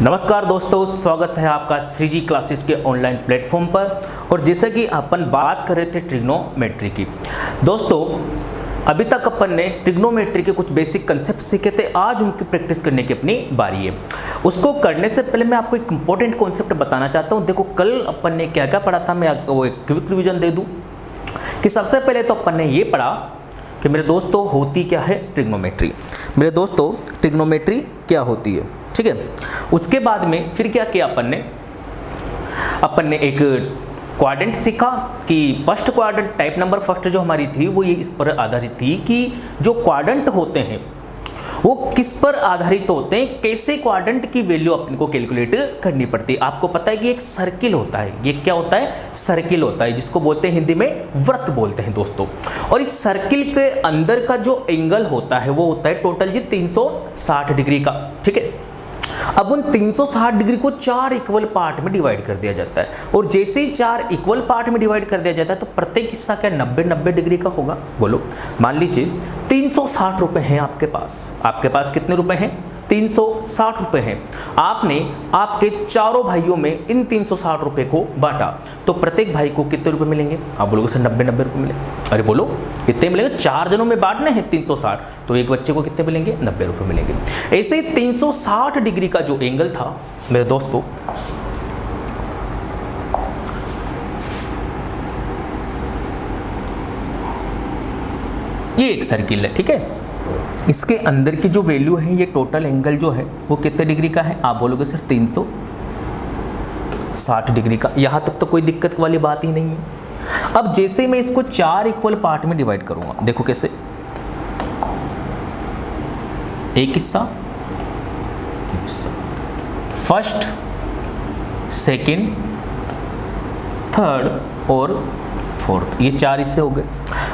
नमस्कार दोस्तों, स्वागत है आपका श्रीजी क्लासेस के ऑनलाइन प्लेटफॉर्म पर। और जैसे कि अपन बात कर रहे थे ट्रिग्नोमेट्री की, दोस्तों अभी तक अपन ने ट्रिग्नोमेट्री के कुछ बेसिक कंसेप्ट सीखे थे। आज उनकी प्रैक्टिस करने की अपनी बारी है। उसको करने से पहले मैं आपको एक इंपॉर्टेंट कॉन्सेप्ट बताना चाहता हूँ। देखो कल अपन ने क्या क्या पढ़ा था, मैं आपको एक क्विक रिविजन दे दूँ कि सबसे पहले तो अपन ने ये पढ़ा कि मेरे दोस्तों होती क्या है ट्रिग्नोमेट्री। मेरे दोस्तों ट्रिग्नोमेट्री क्या होती है, ठीक है। उसके बाद में फिर क्या किया अपन ने एक क्वाड्रेंट सीखा कि first quadrant type number first जो हमारी थी वो ये इस पर आधारित थी कि जो क्वाड्रेंट होते हैं वो किस पर आधारित होते हैं, कैसे क्वाड्रेंट की वैल्यू अपन को कैलकुलेट करनी पड़ती है। आपको पता है कि एक सर्किल होता है, ये क्या होता है, सर्किल होता है, जिसको बोलते हैं हिंदी में वृत्त बोलते हैं दोस्तों। और इस सर्किल के अंदर का जो एंगल होता है वो होता है टोटल जी 360 डिग्री का, ठीक है। अब उन 360 डिग्री को 4 इक्वल पार्ट में डिवाइड कर दिया जाता है। और जैसे ही 4 इक्वल पार्ट में डिवाइड कर दिया जाता है तो प्रत्येक हिस्सा क्या 90-90 डिग्री का होगा। बोलो, मान लीजिए 360 रुपए हैं आपके पास कितने रुपए हैं, 360 रुपए हैं। आपने आपके चारों भाइयों में इन 360 रुपए को बांटा तो प्रत्येक भाई को कितने रुपए मिलेंगे। आप बोलोगे सर 90-90 रुपए मिले। अरे बोलो कितने मिलेंगे, 4 जनों में बांटने हैं 360, तो एक बच्चे को कितने मिलेंगे, 90 रुपए मिलेंगे। ऐसे ही 360 डिग्री का जो एंगल था मेरे दोस्तों, ये एक सर्किल है, ठीक है। इसके अंदर की जो वैल्यू है, ये टोटल एंगल जो है वो कितने डिग्री का है। आप बोलोगे सर 360 डिग्री का। यहाँ तक तो कोई दिक्कत वाली बात ही नहीं है। अब जैसे मैं इसको 4 इक्वल पार्ट में डिवाइड करूंगा, देखो कैसे, एक हिस्सा फर्स्ट, सेकंड, थर्ड और फोर्थ, ये 4 हिस्से हो गए।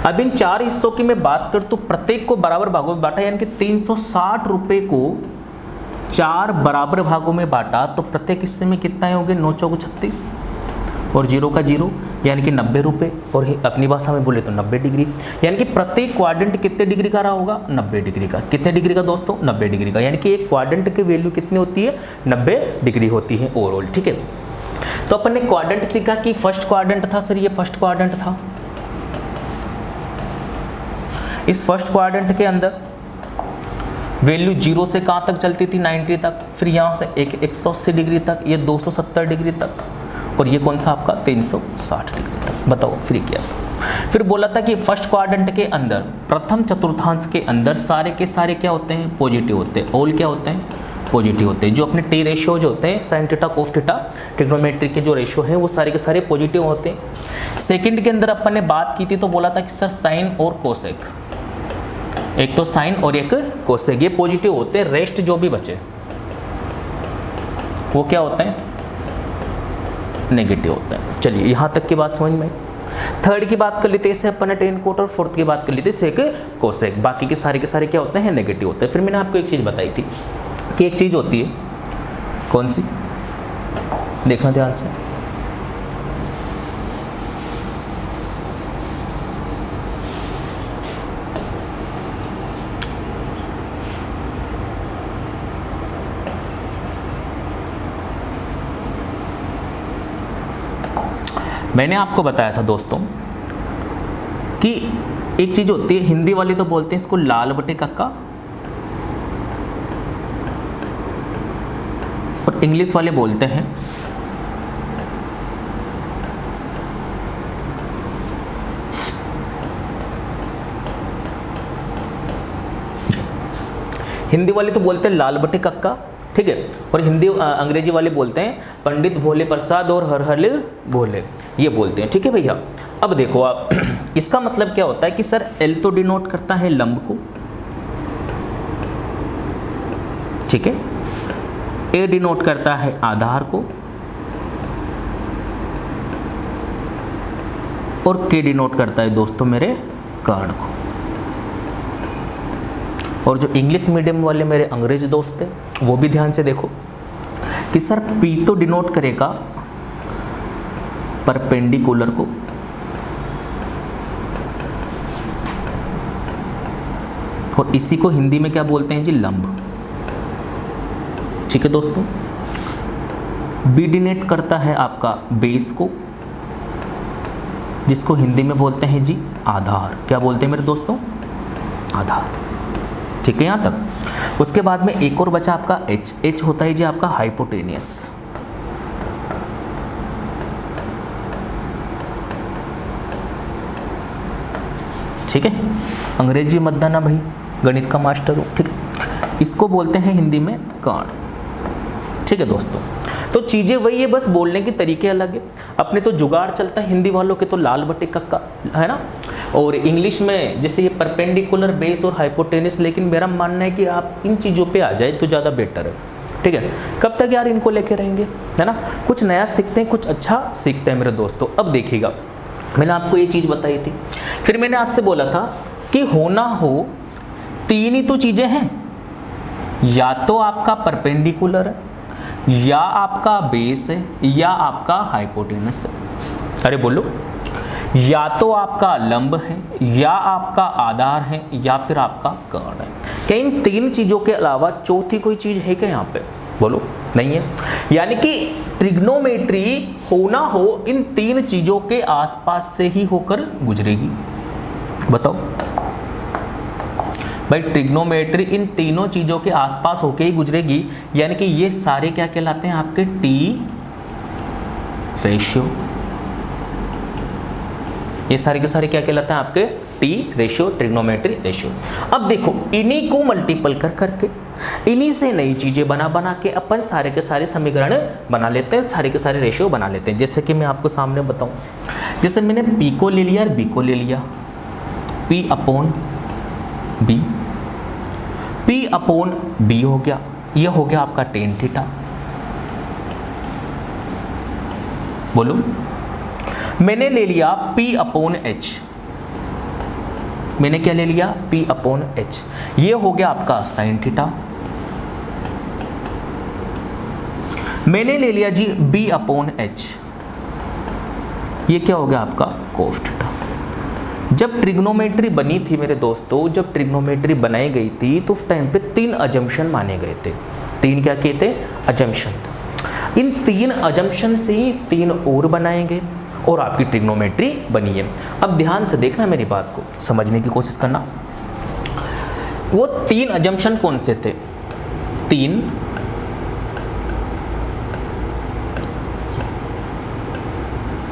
अब इन 4 हिस्सों की मैं बात कर तो प्रत्येक को बराबर भागों में बांटा, यानी कि 360 रुपए को 4 बराबर भागों में बांटा तो प्रत्येक हिस्से में कितना होंगे, 9 चौको 36 और 0 का 0, यानी कि 90 रुपए। और अपनी भाषा में बोले तो 90 डिग्री, यानी कि प्रत्येक क्वाड्रेंट कितने डिग्री का रहा होगा, 90 डिग्री का। कितने डिग्री का दोस्तों, 90 डिग्री का। यानी कि एक क्वाड्रेंट की वैल्यू कितनी होती है, 90 डिग्री होती है ओवरऑल, ठीक है। तो अपन ने क्वाड्रेंट सीखा कि फर्स्ट क्वाड्रेंट था, सर ये फर्स्ट क्वाड्रेंट था। इस फर्स्ट क्वाड्रेंट के अंदर वैल्यू 0 से कहाँ तक चलती थी, 90 तक, फिर यहाँ से 180 डिग्री तक, ये 270 डिग्री तक, और ये कौन सा आपका 360 डिग्री तक। बताओ फिर क्या था। फिर बोला था कि फर्स्ट क्वाड्रेंट के अंदर प्रथम चतुर्थांश के अंदर सारे के सारे क्या होते हैं, पॉजिटिव होते हैं। ऑल क्या होते हैं, पॉजिटिव होते हैं। जो अपने टी रेशियोज होते हैं, sine theta cos theta, trigonometry के जो रेशियो हैं वो सारे के सारे पॉजिटिव होते हैं। सेकंड के अंदर अपन ने बात की थी तो बोला था कि सर साइन और कोसेक, एक तो साइन और एक कोसेक, ये पॉजिटिव होते हैं। रेस्ट जो भी बचे वो क्या होते हैं, नेगेटिव होते हैं। चलिए यहाँ तक की बात समझ में। थर्ड की बात कर लेते हैं, अपन ने टेन कोट, और फोर्थ की बात कर लेते हैं सेक कोसेक। बाकी के सारे क्या होते हैं, नेगेटिव होते हैं। फिर मैंने आपको एक चीज़ बताई थी कि एक चीज़ होती है, कौन सी, देखना ध्यान से। मैंने आपको बताया था दोस्तों कि एक चीज़ होती है, हिंदी वाले तो बोलते हैं इसको लाल बटे कक्का, और इंग्लिश वाले बोलते हैं हिंदी वाले तो बोलते हैं लाल बटे कक्का, ठीक है। और अंग्रेजी वाले बोलते हैं पंडित भोले प्रसाद और हर हल भोले, ये बोलते हैं, ठीक है भैया। अब देखो आप इसका मतलब क्या होता है कि सर एल तो डिनोट करता है लंब को, ठीक है। ए डिनोट करता है आधार को, और के डिनोट करता है दोस्तों मेरे कर्ण को। और जो इंग्लिश मीडियम वाले मेरे अंग्रेज दोस्त हैं वो भी ध्यान से देखो कि सर पी तो डिनोट करेगा परपेंडिकुलर को, और इसी को हिंदी में क्या बोलते हैं जी, लंब। ठीक है दोस्तों, बी डिनोट करता है आपका बेस को, जिसको हिंदी में बोलते हैं जी आधार। क्या बोलते हैं मेरे दोस्तों? आधार। ठीक है यहाँ तक। उसके बाद में एक और बचा आपका एच। एच होता है जी आपका हाइपोटेनियस। ठीक है, अंग्रेजी मत देना भाई, गणित का मास्टर हो। ठीक है, इसको बोलते हैं हिंदी में कण। ठीक है दोस्तों, तो चीज़ें वही है, बस बोलने के तरीके अलग है। अपने तो जुगाड़ चलता है हिंदी वालों के, तो लाल बटे कक्का है ना, और इंग्लिश में जैसे ये परपेंडिकुलर, बेस और हाइपोटेनियस। लेकिन मेरा मानना है कि आप इन चीज़ों पे आ जाए तो ज़्यादा बेटर है। ठीक है, कब तक यार इनको लेके रहेंगे, है ना? कुछ नया सीखते हैं, कुछ अच्छा सीखते हैं मेरे दोस्तों। अब देखिएगा, मैंने आपको ये चीज़ बताई थी, फिर मैंने आपसे बोला था कि होना हो तीन ही तो चीज़ें हैं, या तो आपका परपेंडिकुलर है, या आपका बेस है, या आपका हाइपोटेनस है। अरे बोलो, या तो आपका लंब है, या आपका आधार है, या फिर आपका कर्ण है। क्या इन तीन चीज़ों के अलावा चौथी कोई चीज़ है क्या यहाँ पे? बोलो, नहीं है। यानी कि ट्रिग्नोमेट्री होना हो इन तीन चीज़ों के आसपास से ही होकर गुजरेगी। बताओ भाई, ट्रिग्नोमेट्री इन तीनों चीज़ों के आसपास होके ही गुजरेगी। यानी कि ये सारे क्या कहलाते हैं आपके? T ratio. ये सारे के सारे क्या कहलाते हैं आपके? T ratio, trigonometry ratio. अब देखो, इन्हीं को मल्टीपल कर करके, इन्हीं से नई चीज़ें बना बना के अपन सारे के सारे समीकरण बना लेते हैं, सारे के सारे रेशियो बना लेते हैं। जैसे कि मैं आपको सामने बताऊं, जैसे मैंने पी को ले लिया और बी को ले लिया, P upon B, P upon B हो गया, ये हो गया आपका टेन थीटा। बोलो, मैंने ले लिया P अपॉन एच, मैंने क्या ले लिया? P अपॉन एच, ये हो गया आपका साइन थीटा। मैंने ले लिया जी B अपॉन एच, ये क्या हो गया आपका? Cos theta. जब ट्रिग्नोमेट्री बनी थी मेरे दोस्तों, जब ट्रिग्नोमेट्री बनाई गई थी तो उस टाइम पे तीन अजम्पशन माने गए थे। तीन क्या किए थे? अजम्पशन। इन तीन अजम्पशन से ही तीन और बनाएंगे और आपकी ट्रिग्नोमेट्री बनी है। अब ध्यान से देखना, मेरी बात को समझने की कोशिश करना। वो तीन अजम्पशन कौन से थे? तीन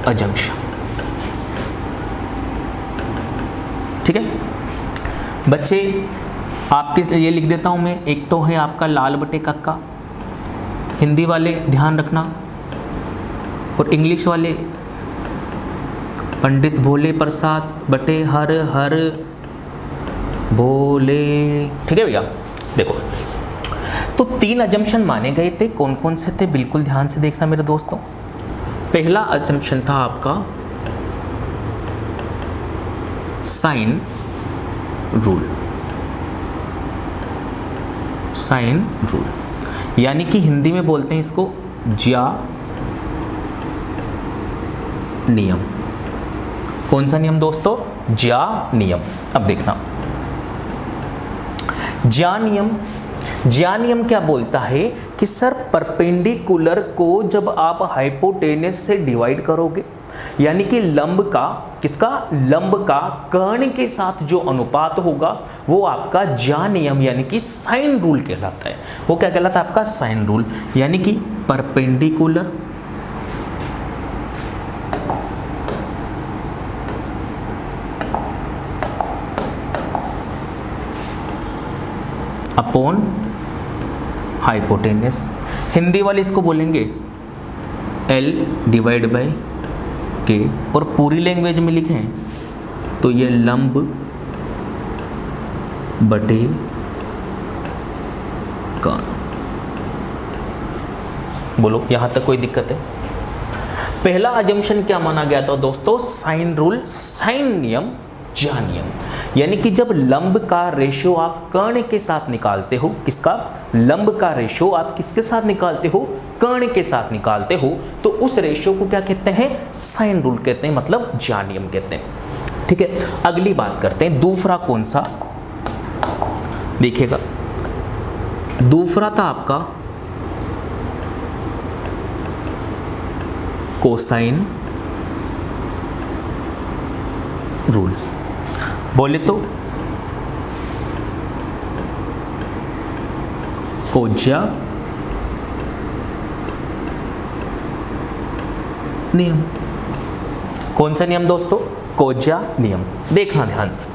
अजम्पशन। ठीक है बच्चे, आपके लिए लिख देता हूं मैं। एक तो है आपका लाल बटे कक्का, हिंदी वाले ध्यान रखना, और इंग्लिश वाले पंडित भोले प्रसाद बटे हर हर भोले। ठीक है भैया, देखो तो तीन अजम्पशन माने गए थे। कौन कौन से थे? बिल्कुल ध्यान से देखना मेरे दोस्तों। पहला अजम्पशन था आपका साइन रूल। साइन रूल यानी कि हिंदी में बोलते हैं इसको ज्या नियम। कौन सा नियम दोस्तों? ज्या नियम। अब देखना, ज्या नियम, ज्या नियम क्या बोलता है कि सर परपेंडिकुलर को जब आप हाइपोटेनस से डिवाइड करोगे, यानी कि लंब का, किसका? लंब का कर्ण के साथ जो अनुपात होगा वो आपका ज्या नियम यानी कि साइन रूल कहलाता है। वो क्या कहलाता है? आपका साइन रूल। यानी कि परपेंडिकुलर अपॉन हाइपोटेनस। हिंदी वाले इसको बोलेंगे L डिवाइड बाय के, और पूरी लैंग्वेज में लिखें तो ये लंब बटे कर्ण। बोलो, यहां तक कोई दिक्कत है? पहला अजम्पशन क्या माना गया था दोस्तों? साइन रूल, साइन नियम, ज्या नियम। यानी कि जब लंब का रेशियो आप कर्ण के साथ निकालते हो, किसका? लंब का रेशियो आप किसके साथ निकालते हो? कर्ण के साथ निकालते हो, तो उस रेशियो को क्या कहते हैं? साइन रूल कहते हैं, मतलब ज्या नियम कहते हैं। ठीक है, अगली बात करते हैं। दूसरा कौन सा? देखिएगा, दूसरा था आपका कोसाइन रूल। बोले तो कोज्या नियम। कौन सा नियम दोस्तों? कोज्या नियम। देखना ध्यान से,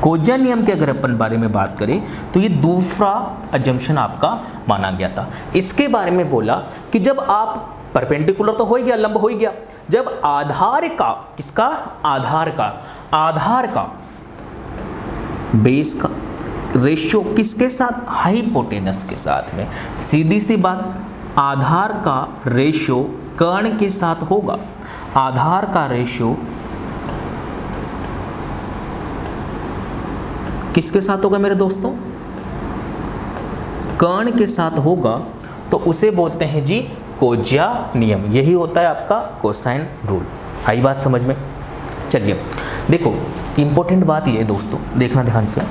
कोज्या नियम के अगर अपन बारे में बात करें तो ये दूसरा अजम्पशन आपका माना गया था। इसके बारे में बोला कि जब आप परपेंडिकुलर तो हो ही गया, लंब हो ही गया, जब आधार का, किसका? आधार का बेस का रेशियो किसके साथ? हाइपोटेनस के साथ में। सीधी सी बात, आधार का रेशियो कर्ण के साथ होगा। आधार का रेशियो किसके साथ होगा मेरे दोस्तों? कर्ण के साथ होगा, तो उसे बोलते हैं जी कोज्या नियम। यही होता है आपका कोसाइन रूल। आई बात समझ में? चलिए देखो, इंपॉर्टेंट बात ये है दोस्तों, देखना ध्यान से।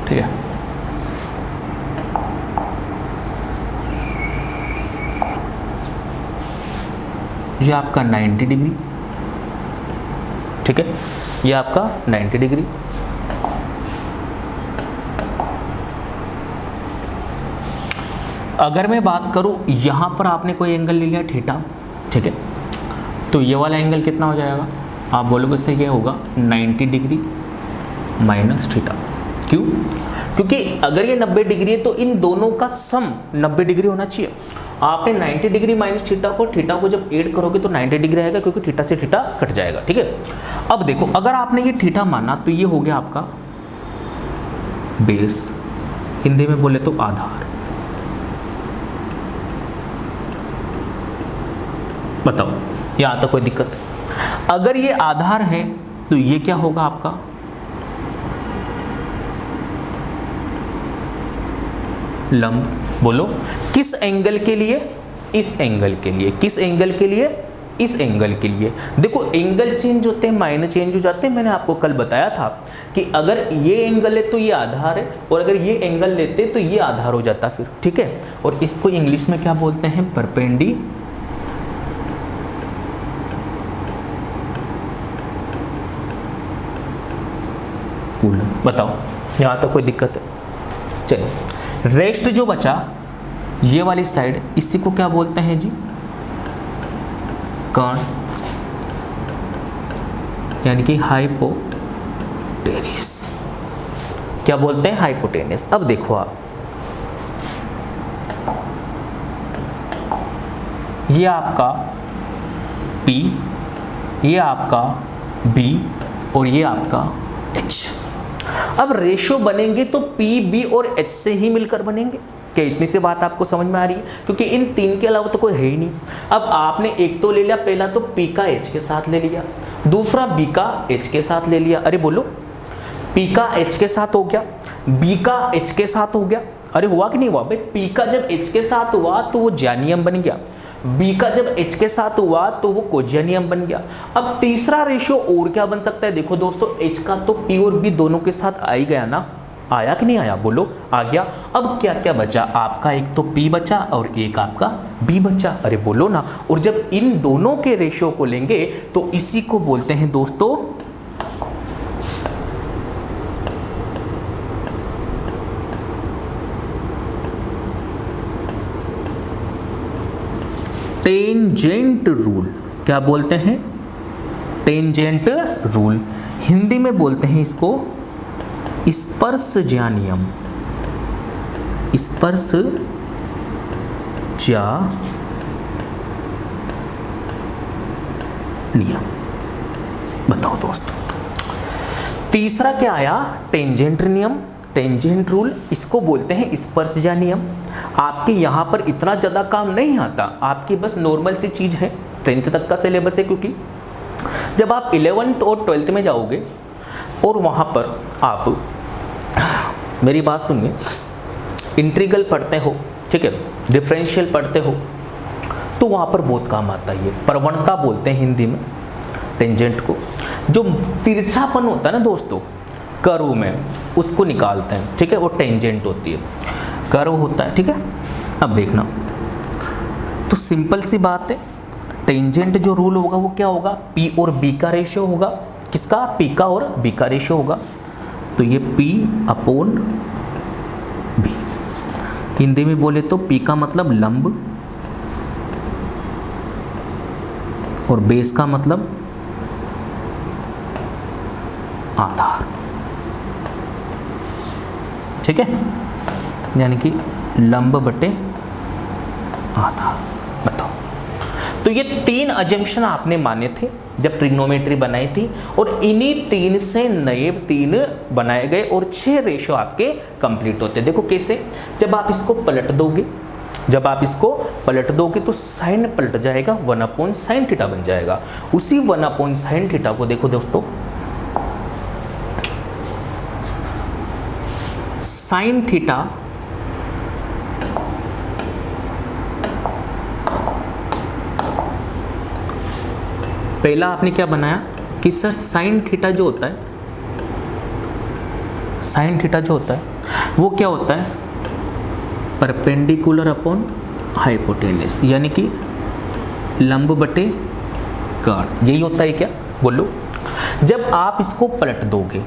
ठीक है, ये आपका 90 डिग्री, ठीक है, ये आपका 90 डिग्री। अगर मैं बात करूं, यहां पर आपने कोई एंगल ले लिया थीटा, ठीक है, तो ये वाला एंगल कितना हो जाएगा? आप बोलोगे इससे ये होगा 90 डिग्री माइनस थीटा। क्यों? क्योंकि अगर ये 90 डिग्री है तो इन दोनों का सम 90 डिग्री होना चाहिए। आपने 90 डिग्री माइनस थीटा को जब ऐड करोगे तो 90 डिग्री आएगा, क्योंकि थीटा से थीटा कट जाएगा। ठीक है, अब देखो, अगर आपने ये थीटा माना तो ये हो गया आपका बेस, हिंदी में बोले तो आधार। बताओ, यहां तक कोई दिक्कत? अगर ये आधार है तो ये क्या होगा आपका? लंब। बोलो, किस एंगल के लिए? इस एंगल के लिए। किस एंगल के लिए? इस एंगल के लिए। देखो, एंगल चेंज होते हैं, मायने चेंज हो जाते हैं। मैंने आपको कल बताया था कि अगर ये एंगल है तो ये आधार है, और अगर ये एंगल लेते तो ये आधार हो जाता फिर। ठीक है, और इसको इंग्लिश में क्या बोलते हैं? परपेंडिकुलर। बताओ, यहां तक कोई दिक्कत है? चलिए, रेस्ट जो बचा ये वाली साइड, इसी को क्या बोलते हैं जी? कर्ण, यानी कि हाइपोटेनियस। क्या बोलते हैं? हाइपोटेनियस। अब देखो आप, ये आपका P, ये आपका B और ये आपका H। अब रेशियो बनेंगे तो P, B और H से ही मिलकर बनेंगे। क्या इतनी सी बात आपको समझ में आ रही है? क्योंकि इन तीन के अलावा तो कोई है ही नहीं। अब आपने एक तो ले लिया, पहला तो P का H के साथ ले लिया, दूसरा B का H के साथ ले लिया। अरे बोलो, P का H के साथ हो गया, B का H के साथ हो गया। अरे हुआ कि नहीं हुआ भाई? P का जब H के साथ हुआ तो वो ज्यानियम बन गया, B का जब H के साथ हुआ तो वो कोज्यानियम बन गया। अब तीसरा रेशियो और क्या बन सकता है? देखो दोस्तों, H का तो P और B दोनों के साथ आ ही गया ना। आया कि नहीं आया? बोलो, आ गया। अब क्या क्या बचा? आपका एक तो P बचा और एक आपका B बचा। अरे बोलो ना। और जब इन दोनों के रेशियो को लेंगे तो इसी को बोलते हैं दोस्तों टेंजेंट रूल। क्या बोलते हैं? Tangent rule. हिंदी में बोलते हैं इसको स्पर्शज्या नियम। स्पर्शज्या नियम। बताओ दोस्तों, तीसरा क्या आया? टेंजेंट नियम, टेंजेंट रूल। इसको बोलते हैं स्पर्शज्या नियम। आपके यहाँ पर इतना ज़्यादा काम नहीं आता, आपकी बस नॉर्मल सी चीज़ है, 10th तक का सिलेबस है। क्योंकि जब आप 11th और 12th में जाओगे और वहाँ पर आप, मेरी बात सुनिए, इंटीग्रल पढ़ते हो, ठीक है, डिफरेंशियल पढ़ते हो, तो वहाँ पर बहुत काम आता है। ये प्रवणता बोलते हैं हिंदी में टेंजेंट को। जो तिरछापन होता है ना दोस्तों कर्व में, उसको निकालते हैं, ठीक है, वो टेंजेंट होती है, कर्व होता है, ठीक है। अब देखना, तो सिंपल सी बात है, टेंजेंट जो रूल होगा वो क्या होगा, P और B का रेशियो होगा। किसका? P का और B का रेशियो होगा। तो ये P/B, हिंदी में बोले तो P का मतलब लंब और बेस का मतलब आधार, ठीक है, यानी कि लंब बटे आधार। बताओ, तो ये 3 अजम्पशन आपने माने थे जब ट्रिग्नोमेट्री बनाई थी, और इन्हीं 3 से नए 3 बनाए गए और 6 रेशियो आपके कंप्लीट होते। देखो कैसे, जब आप इसको पलट दोगे, जब आप इसको पलट दोगे तो साइन पलट जाएगा, 1/sin थीटा बन जाएगा। उसी 1/sin थीटा को देखो दोस्तों, साइन थीटा पहला आपने क्या बनाया कि सर साइन थीटा जो होता है, साइन थीटा जो होता है वो क्या होता है, परपेंडिकुलर अपॉन हाइपोटेन्यूस, यानी कि लंब बटे कर्ण, यही होता है क्या, बोलो। जब आप इसको पलट दोगे,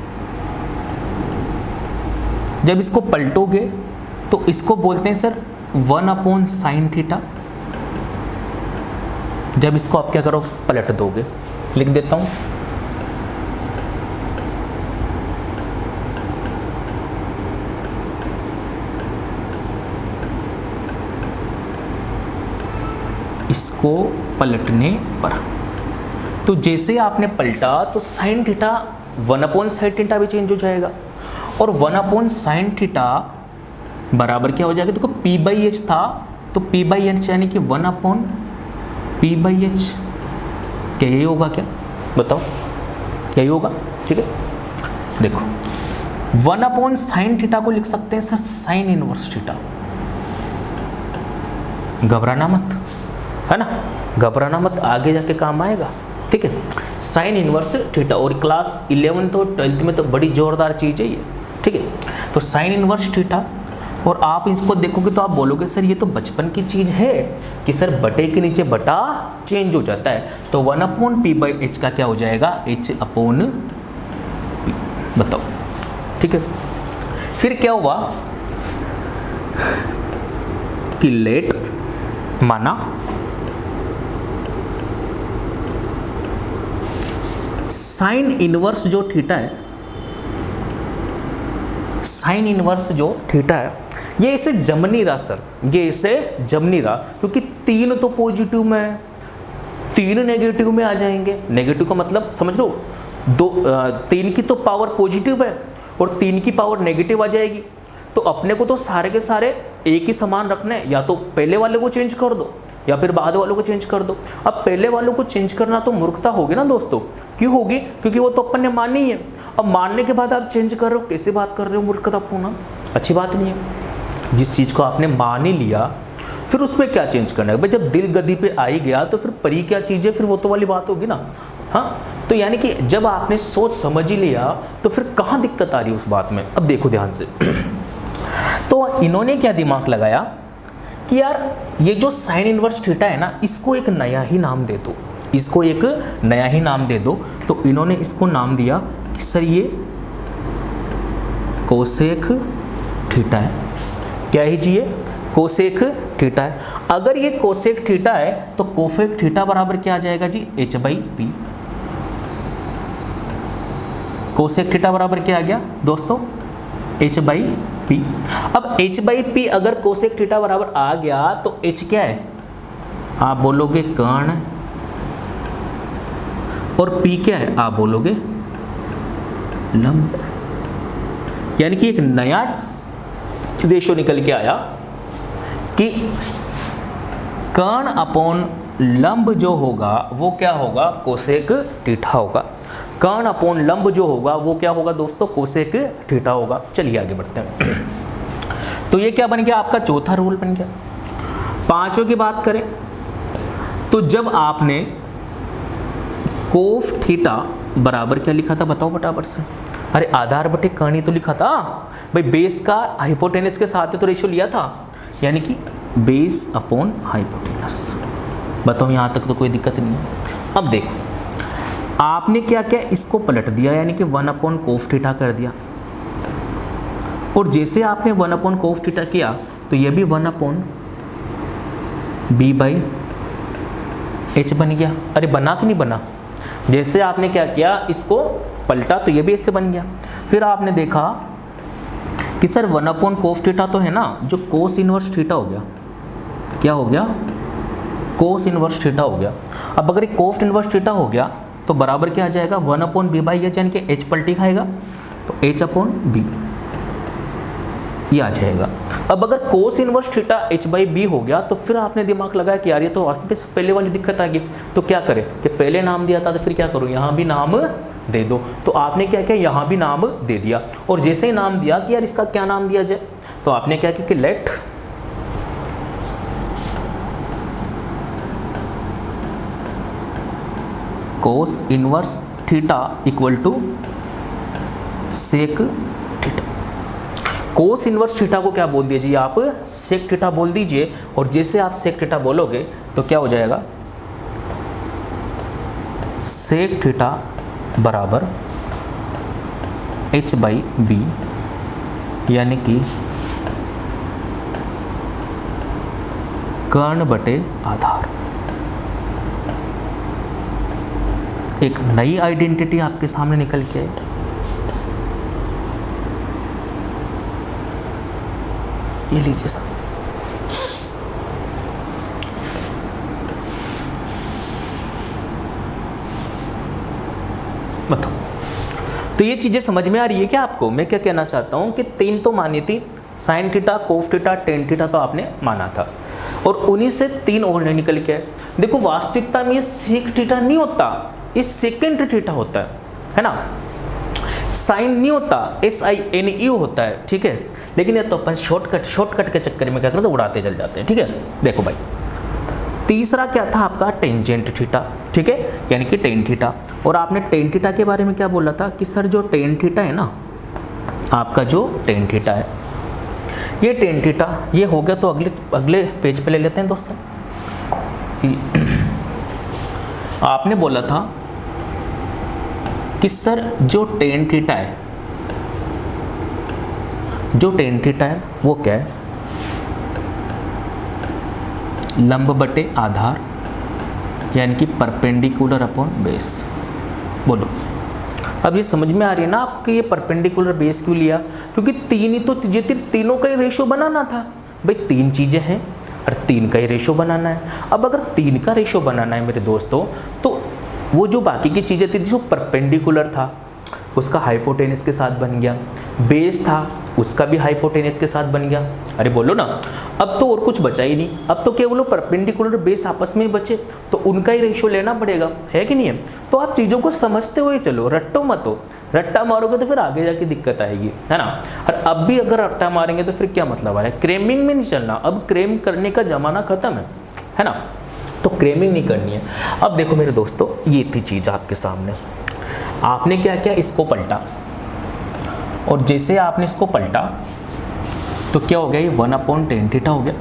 जब इसको पलटोगे तो इसको बोलते हैं सर 1/sin थीटा। जब इसको आप क्या करो, पलट दोगे, लिख देता हूं, इसको पलटने पर, तो जैसे आपने पलटा तो साइन थीटा 1/sin थीटा भी चेंज हो जाएगा, और 1/sin थीटा बराबर क्या हो जाएगा, देखो P/H था तो P/H यानी कि 1/P/H, क्या यही होगा क्या, बताओ, यही होगा, ठीक है। देखो 1/sin थीटा को लिख सकते हैं सर साइन इनवर्स थीटा, घबराना मत, है ना, घबराना मत, आगे जाके काम आएगा, ठीक है। साइन इनवर्स थीटा, और क्लास 11th और 12th में तो बड़ी जोरदार चीज़ है ये, ठीक है। तो साइन इनवर्स थीटा, और आप इसको देखोगे तो आप बोलोगे सर ये तो बचपन की चीज़ है कि सर बटे के नीचे बटा चेंज हो जाता है, तो 1/P/H का क्या हो जाएगा, H/P, बताओ, ठीक है। फिर क्या हुआ कि लेट माना साइन इनवर्स जो थीटा है, साइन इनवर्स जो थीटा है ये इसे जम नहीं रहा सर, ये इसे जम नहीं रहा, क्योंकि 3 तो पॉजिटिव में है, 3 नेगेटिव में आ जाएंगे। नेगेटिव का मतलब समझ लो, 3 की तो पावर पॉजिटिव है और 3 की पावर नेगेटिव आ जाएगी, तो अपने को तो सारे के सारे एक ही समान रखने, या तो पहले वाले को चेंज कर दो या फिर बाद वालों को चेंज कर दो। अब पहले वालों को चेंज करना तो मूर्खता होगी ना दोस्तों, क्यों होगी, क्योंकि वो तो अपन ने मानी है। अब मानने के बाद आप चेंज कर रहे हो, कैसे बात कर रहे हो, मूर्खता पूर्ण, अच्छी बात नहीं है। जिस चीज़ को आपने मान ही लिया फिर उसमें क्या चेंज करना है भाई, जब दिल गद्दी पे आ ही गया तो फिर परी क्या चीज़ है, फिर वो तो वाली बात होगी ना। हाँ, तो यानी कि जब आपने सोच समझ ही लिया तो फिर कहाँ दिक्कत आ रही है उस बात में। अब देखो ध्यान से तो इन्होंने क्या दिमाग लगाया कि यार ये जो साइन इनवर्स थीटा है ना, इसको एक नया ही नाम दे दो, इसको एक नया ही नाम दे दो। तो इन्होंने इसको नाम दिया कि सर ये कोसेक थीटा है। क्या है जी, ये कोसेक थीटा है। अगर ये कोसेक थीटा है तो कोसेक थीटा बराबर क्या आ जाएगा जी, H/P। कोसेक थीटा बराबर क्या आ गया दोस्तों, H/P। अब H/P अगर कोसेक थीटा बराबर आ गया तो H क्या है, आप बोलोगे कर्ण, और P क्या है, आप बोलोगे लंब। यानी कि एक नया रेशो निकल के आया कि कर्ण अपॉन लंब जो होगा वो क्या होगा, कोसेक थीटा होगा। कर्ण अपॉन लंब जो होगा वो क्या होगा दोस्तों, कोसेक थीटा होगा। चलिए आगे बढ़ते हैं। तो ये क्या बन गया, आपका चौथा रूल बन गया। पांचवें की बात करें तो जब आपने कोस थीटा बराबर क्या लिखा था बताओ फटाफट से। अरे आधार बटे कर्ण ही तो लिखा था भाई, बेस का हाइपोटेनस के साथ तो रेशियो लिया था, यानी कि बेस अपॉन हाइपोटेनस। बताओ यहाँ तक तो कोई दिक्कत नहीं है। अब देखो आपने क्या क्या इसको पलट दिया, यानी कि 1 अपॉन कोस थीटा कर दिया, और जैसे आपने 1 अपॉन कोस थीटा किया तो ये भी 1 अपॉन बी बाई एच बन गया। अरे बना कि नहीं बना? जैसे आपने क्या किया इसको पलटा तो ये भी इससे बन गया। फिर आपने देखा कि सर 1 अपॉन कोस थीटा तो है ना, जो कोस इनवर्स थीटा हो गया, क्या हो गया? कोस इनवर्स थीटा हो गया। अब अगर ये कोस इनवर्स थीटा हो गया तो बराबर क्या आ जाएगा? 1 अपॉन बी बाई एच, यानी कि एच पलटी खाएगा तो एच अपॉन बी ये आ जाएगा। अब अगर cos inverse theta H by B हो गया तो फिर आपने दिमाग लगाया कि यार ये तो वास्तव में पहले वाली दिक्कत आ गई, तो क्या करें कि पहले नाम दिया था तो फिर क्या करूँ, यहाँ भी नाम दे दो। तो आपने क्या किया, यहाँ भी नाम दे दिया, और जैसे ही नाम दिया कि यार इसका क्या नाम दिया जाए, तो आपने क्या किया कि let cos inverse theta equal to sec theta. Cos inverse theta को क्या बोल दीजिए आप? सेक थीटा बोल दीजिए, और जैसे आप सेक थीटा बोलोगे तो क्या हो जाएगा? सेक थीटा बराबर एच बाई बी, यानी कि कर्ण बटे आधार। एक नई आइडेंटिटी आपके सामने निकल के आई। ये लीजिए साहब, बताओ तो ये चीजें समझ में आ रही है क्या आपको? मैं क्या कहना चाहता हूं कि 3 तो मानी थी, sine theta, cos theta, tan theta तो आपने माना था, और उन्हीं से 3 और निकल के आए। देखो वास्तविकता में ये सेक थीटा नहीं होता, ये सेकेंड थीटा होता है ना। साइन नहीं होता, SINE होता है, ठीक है। लेकिन ये तो अपन शॉर्टकट के चक्कर में क्या करते हैं, उड़ाते चल जाते हैं, ठीक है। देखो भाई तीसरा क्या था आपका? टेंजेंट थीटा, ठीक है, यानी कि टेन थीटा। और आपने टेन थीटा के बारे में क्या बोला था कि सर जो टेन थीटा है ना, आपका जो टेन थीटा है, ये टेन थीटा ये हो गया, तो अगले पेज पे ले लेते हैं दोस्तों। आपने बोला था कि सर जो टेन थीटा है, वो क्या है? लंब बटे आधार, यानी कि परपेंडिकुलर अपॉन बेस। बोलो अब ये समझ में आ रही है ना आपको ये परपेंडिकुलर बेस क्यों लिया? क्योंकि तीन ही तो, ये तीनों का ही रेशो बनाना था भाई। 3 चीजें हैं और 3 का ही रेशो बनाना है। अब अगर 3 का रेशो बनाना है मेरे दोस्तों, तो वो जो बाकी की चीज़ें थी, जो परपेंडिकुलर था उसका हाइपोटेनस के साथ बन गया, बेस था उसका भी हाइपोटेनस के साथ बन गया। अरे बोलो ना, अब तो और कुछ बचा ही नहीं, अब तो केवल परपेंडिकुलर बेस आपस में बचे, तो उनका ही रेशो लेना पड़ेगा, है कि नहीं है? तो आप चीज़ों को समझते हुए चलो, रट्टो मत हो। रट्टा मारोगे तो फिर आगे जाके दिक्कत आएगी, है ना। और अब भी अगर रट्टा मारेंगे तो फिर क्या मतलब है? क्रेमिंग में नहीं चलना, अब क्रेम करने का जमाना खत्म है ना। तो क्रेमिंग नहीं करनी है। अब देखो मेरे दोस्तों, ये थी चीज़ आपके सामने, आपने क्या किया, इसको पलटा, और जैसे आपने इसको पलटा तो क्या हो गया, ये 1 अपॉन टेन थीटा हो गया,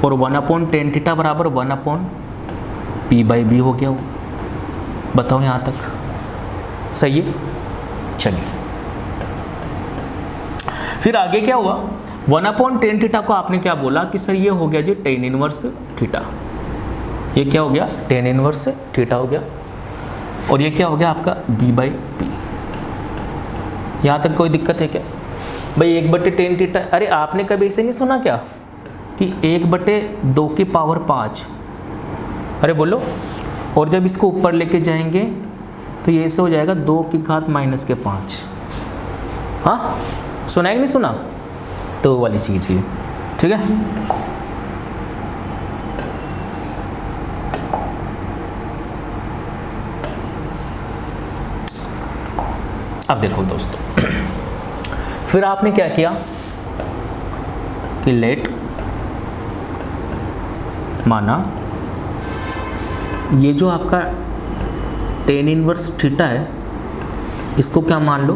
और 1 अपॉन टेन थीटा बराबर 1 अपॉन पी बाई बी हो गया। वो बताओ यहाँ तक सही है? चलिए फिर आगे क्या हुआ, 1 अपॉन टेन थीटा को आपने क्या बोला कि सर ये हो गया जी टेन इनवर्स थीटा। ये क्या हो गया, टेन इनवर्स थीटा हो गया, और ये क्या हो गया आपका बी बाई पी। यहाँ तक कोई दिक्कत है क्या भाई? 1/10 थीटा, अरे आपने कभी ऐसे नहीं सुना क्या कि 1/2 की पावर 5? अरे बोलो, और जब इसको ऊपर लेके जाएंगे तो ये ऐसे हो जाएगा 2 की घात -5। हाँ सुना है कि नहीं सुना? तो वाली चीज़ है, ठीक है। अब देखो दोस्तों, फिर आपने क्या किया कि लेट माना ये जो आपका टेन इनवर्स थीटा है इसको क्या मान लो,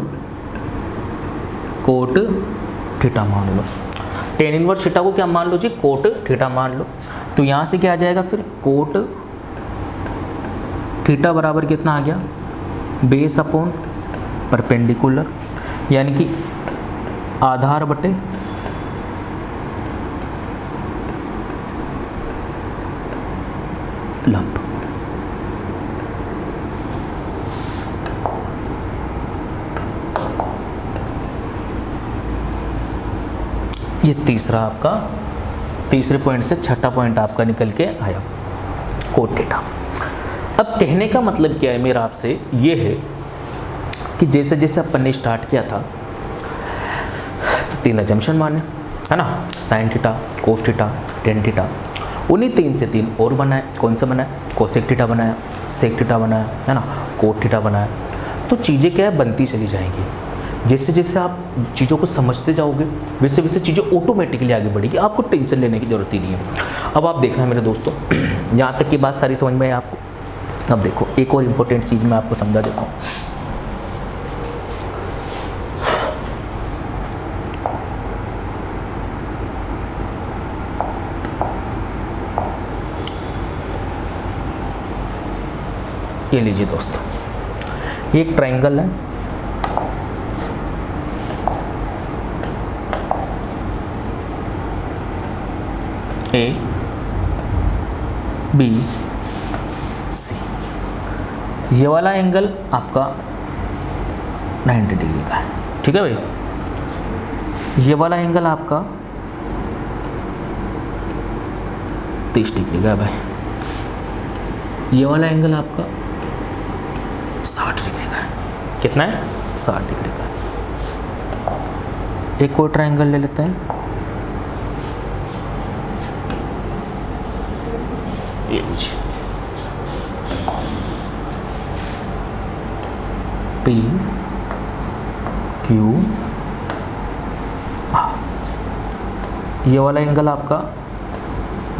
कोट थीटा मान लो। टेन इनवर्स थीटा को क्या मान लो जी, कोट थीटा मान लो। तो यहाँ से क्या आ जाएगा फिर, कोट थीटा बराबर कितना आ गया, बेस अपॉन परपेंडिकुलर, यानी कि आधार बटे लंब। ये तीसरा आपका, तीसरे पॉइंट से छठा पॉइंट आपका निकल के आया, कोट थीटा। अब कहने का मतलब क्या है मेरा आपसे, ये है कि जैसे जैसे अपन ने स्टार्ट किया था तो 3 अजम्पशन माने, है ना, sine theta, cos theta, tan theta. उन्हीं 3 से 3 और बनाए। कौन सा बनाया, कोसेक थीटा बनाया, सेक थीटा बनाया, है ना, कोट थीटा बनाया। तो चीज़ें क्या है, बनती चली जाएंगी। जैसे जैसे आप चीज़ों को समझते जाओगे वैसे वैसे चीज़ें ऑटोमेटिकली आगे बढ़ेगी, आपको टेंशन लेने की ज़रूरत ही नहीं है। अब आप देखना मेरे दोस्तों, यहाँ तक की बात सारी समझ में है आपको। अब देखो एक और इम्पोर्टेंट चीज़ मैं आपको समझा देता हूँ। ये लीजिए दोस्तों, ये एक ट्रायंगल है, ए बी सी। ये वाला एंगल आपका 90 डिग्री का है, ठीक है भाई। ये वाला एंगल आपका 30 डिग्री का है भाई। ये वाला एंगल आपका 60 डिग्री का है। कितना है, 60 डिग्री का है। एक और ट्रायंगल ले लेते हैं, ये लीजिए, पी क्यू आर। ये वाला एंगल आपका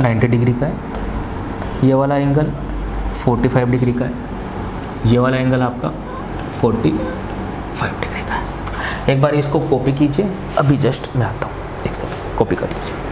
90 डिग्री का है, ये वाला एंगल 45 डिग्री का है, ये वाला एंगल आपका 45 डिग्री का है। एक बार इसको कॉपी कीजिए, अभी जस्ट मैं आता हूँ, एक सेकंड कॉपी कर लीजिए।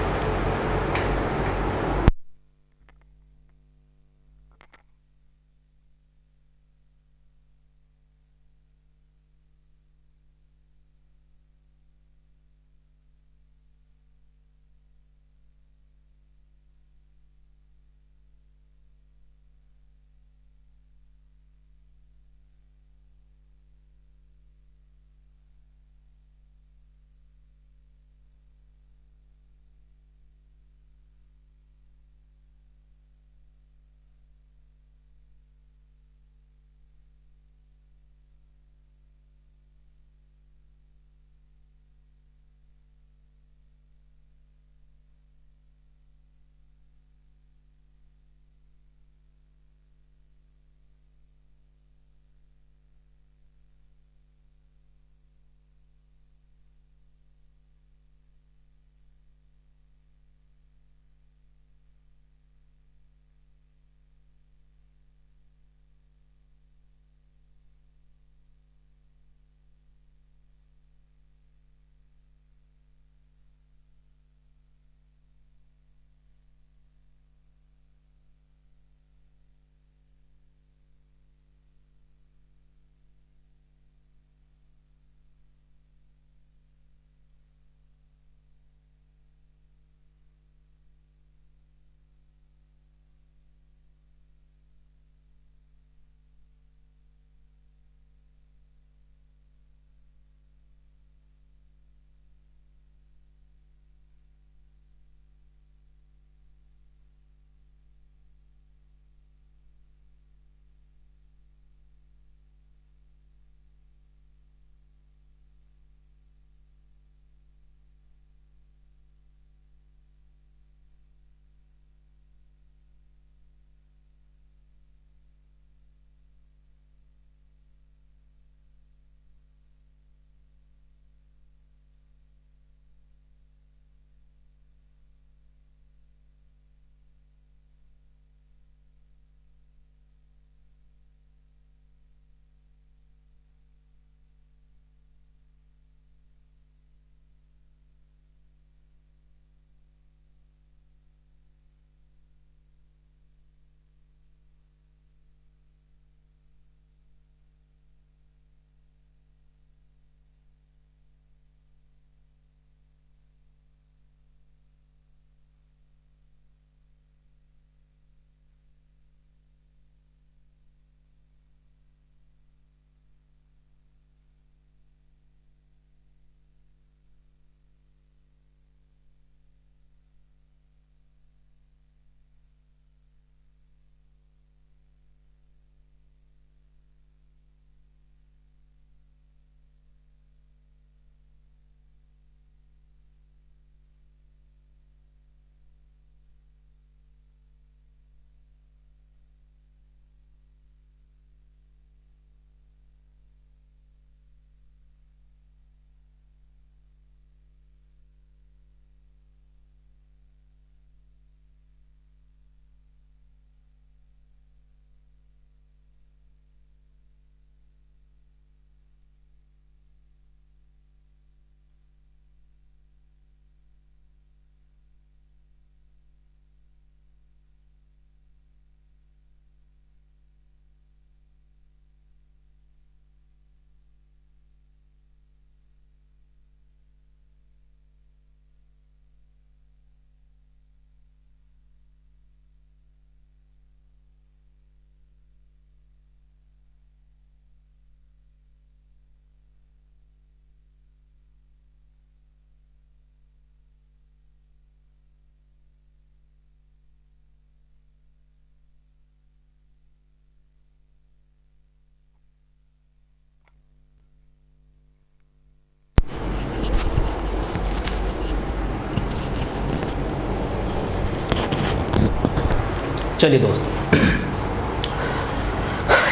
चलिए दोस्तों,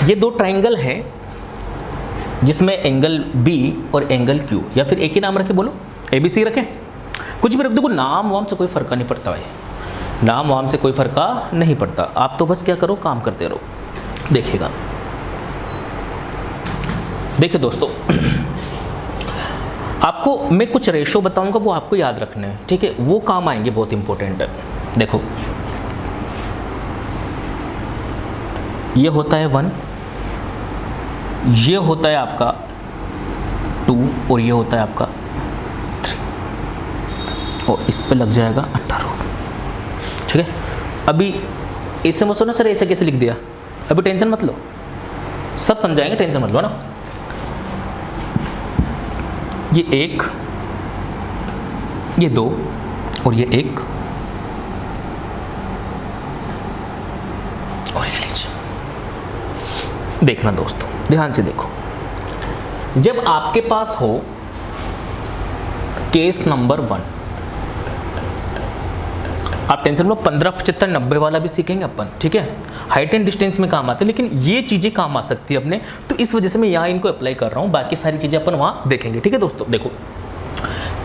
ये दो ट्राइंगल हैं जिसमें एंगल बी और एंगल क्यू, या फिर एक ही नाम रखे, बोलो ABC रखें, कुछ भी रख दो, नाम वाम से कोई फर्क नहीं पड़ता भाई, नाम वाम से कोई फर्क नहीं पड़ता। आप तो बस क्या करो, काम करते रहो, देखिएगा। देखिए दोस्तों, आपको मैं कुछ रेशो बताऊंगा, वो आपको याद रखने हैं, ठीक है, वो काम आएंगे, बहुत इंपॉर्टेंट है। देखो, ये होता है 1, ये होता है आपका 2 और ये होता है आपका 3, और इस पे लग जाएगा अंडर रूट, ठीक है। अभी ऐसे मत सोचना सर ऐसे कैसे लिख दिया, अभी टेंशन मत लो, सब समझाएंगे, टेंशन मत लो ना। ये 1, ये 2 और ये 1 और ये लीजिए। देखना दोस्तों, ध्यान से देखो, जब आपके पास हो केस नंबर 1, आप टेंशन लो, 15, 75, 90 वाला भी सीखेंगे अपन, ठीक है, हाइट एंड डिस्टेंस में काम आते हैं, लेकिन ये चीज़ें काम आ सकती है अपने, तो इस वजह से मैं यहाँ इनको अप्लाई कर रहा हूँ, बाकी सारी चीज़ें अपन वहाँ देखेंगे, ठीक है दोस्तों। देखो,